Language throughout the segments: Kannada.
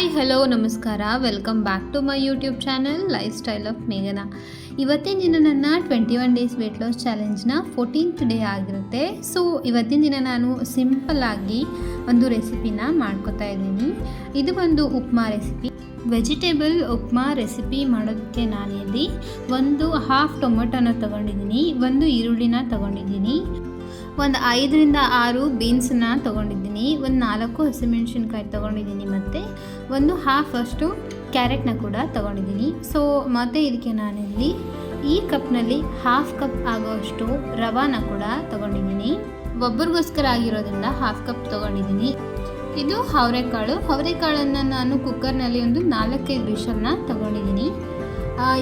ಹಾಯ್ ಹಲೋ ನಮಸ್ಕಾರ, welcome back to my YouTube channel lifestyle of ಮೇಘನಾ. ಇವತ್ತಿನ ದಿನ ನನ್ನ 21 ಡೇಸ್ ವೆಯ್ಟ್ ಲಾಸ್ ಚಾಲೆಂಜ್ನ 14th ಡೇ ಆಗಿರುತ್ತೆ. ಸೊ ಇವತ್ತಿನ ದಿನ ನಾನು ಸಿಂಪಲ್ಲಾಗಿ ಒಂದು ರೆಸಿಪಿನ ಮಾಡ್ಕೋತಾ ಇದ್ದೀನಿ. ಇದು ಒಂದು upma recipe, vegetable upma recipe ಮಾಡೋದಕ್ಕೆ ನಾನಿಲ್ಲಿ ಒಂದು ಹಾಫ್ ಟೊಮೆಟೊನ ತೊಗೊಂಡಿದ್ದೀನಿ, ಒಂದು ಈರುಳ್ಳಿನ ತೊಗೊಂಡಿದ್ದೀನಿ, ಒಂದು 5 ರಿಂದ 6 ಬೀನ್ಸನ್ನ ತೊಗೊಂಡಿದ್ದೀನಿ, ಒಂದು 4 ಹಸಿಮೆಣಸಿನ್ಕಾಯಿ ತೊಗೊಂಡಿದ್ದೀನಿ, ಮತ್ತು ಒಂದು ಹಾಫ್ ಅಷ್ಟು ಕ್ಯಾರೆಟ್ನ ಕೂಡ ತೊಗೊಂಡಿದ್ದೀನಿ. ಸೊ ಮತ್ತು ಇದಕ್ಕೆ ನಾನಿಲ್ಲಿ ಈ ಕಪ್ನಲ್ಲಿ ಹಾಫ್ ಕಪ್ ಆಗೋಷ್ಟು ರವಾನ ಕೂಡ ತೊಗೊಂಡಿದ್ದೀನಿ. ಒಬ್ಬರಿಗೋಸ್ಕರ ಆಗಿರೋದ್ರಿಂದ ಹಾಫ್ ಕಪ್ ತೊಗೊಂಡಿದ್ದೀನಿ. ಇದು ಅವರೆಕಾಳನ್ನು ನಾನು ಕುಕ್ಕರ್ನಲ್ಲಿ ಒಂದು 4-5 ವಿಷಲ್ನ ತೊಗೊಂಡಿದ್ದೀನಿ.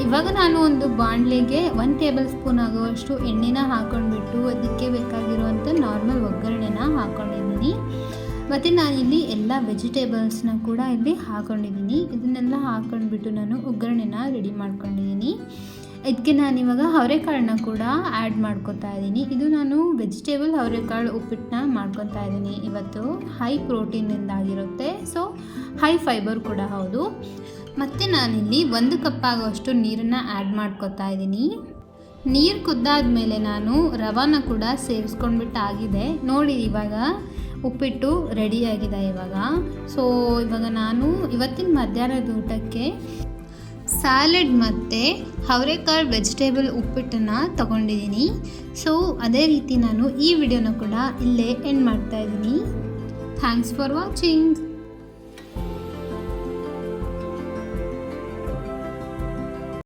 ಇವಾಗ ನಾನು ಒಂದು ಬಾಣಲೆಗೆ 1 ಟೇಬಲ್ ಸ್ಪೂನ್ ಆಗುವಷ್ಟು ಎಣ್ಣೆನ ಹಾಕ್ಕೊಂಡ್ಬಿಟ್ಟು ಅದಕ್ಕೆ ಬೇಕಾಗಿರುವಂಥ ನಾರ್ಮಲ್ ಒಗ್ಗರಣೆನ ಹಾಕ್ಕೊಂಡಿದ್ದೀನಿ. ಮತ್ತು ನಾನಿಲ್ಲಿ ಎಲ್ಲ ವೆಜಿಟೇಬಲ್ಸ್ನ ಕೂಡ ಇಲ್ಲಿ ಹಾಕ್ಕೊಂಡಿದ್ದೀನಿ. ಇದನ್ನೆಲ್ಲ ಹಾಕ್ಕೊಂಡ್ಬಿಟ್ಟು ನಾನು ಒಗ್ಗರಣೆನ ರೆಡಿ ಮಾಡ್ಕೊಂಡಿದ್ದೀನಿ. ಇದಕ್ಕೆ ನಾನಿವಾಗ ಅವರೆಕಾಳನ್ನ ಕೂಡ ಆ್ಯಡ್ ಮಾಡ್ಕೊತಾ ಇದ್ದೀನಿ. ಇದು ನಾನು ವೆಜಿಟೇಬಲ್ ಅವರೆಕಾಳು ಉಪ್ಪಿಟ್ಟನ್ನ ಮಾಡ್ಕೊತಾ ಇದ್ದೀನಿ. ಇವತ್ತು ಹೈ ಪ್ರೋಟೀನಿಂದ ಆಗಿರುತ್ತೆ, ಸೊ ಹೈ ಫೈಬರ್ ಕೂಡ ಹೌದು. ಮತ್ತು ನಾನಿಲ್ಲಿ 1 ಕಪ್ ಆಗೋಷ್ಟು ನೀರನ್ನು ಆ್ಯಡ್ ಮಾಡ್ಕೊತಾ ಇದ್ದೀನಿ. ನೀರು ಕುದ್ದಾದ ಮೇಲೆ ನಾನು ರವಾನ ಕೂಡ ಸೇರಿಸ್ಕೊಂಡ್ಬಿಟ್ಟು ಆಗಿದೆ ನೋಡಿ. ಇವಾಗ ಉಪ್ಪಿಟ್ಟು ರೆಡಿಯಾಗಿದೆ ಇವಾಗ. ಸೊ ಇವಾಗ ನಾನು ಇವತ್ತಿನ ಮಧ್ಯಾಹ್ನದ ಊಟಕ್ಕೆ ಸ್ಯಾಲಡ್ ಮತ್ತು ಅವರೆಕಾಳು ವೆಜಿಟೇಬಲ್ ಉಪ್ಪಿಟ್ಟನ್ನು ತೊಗೊಂಡಿದ್ದೀನಿ. ಸೊ ಅದೇ ರೀತಿ ನಾನು ಈ ವಿಡಿಯೋನ ಕೂಡ ಇಲ್ಲೇ ಎಂಡ್ ಮಾಡ್ತಾಯಿದ್ದೀನಿ. Thanks for watching.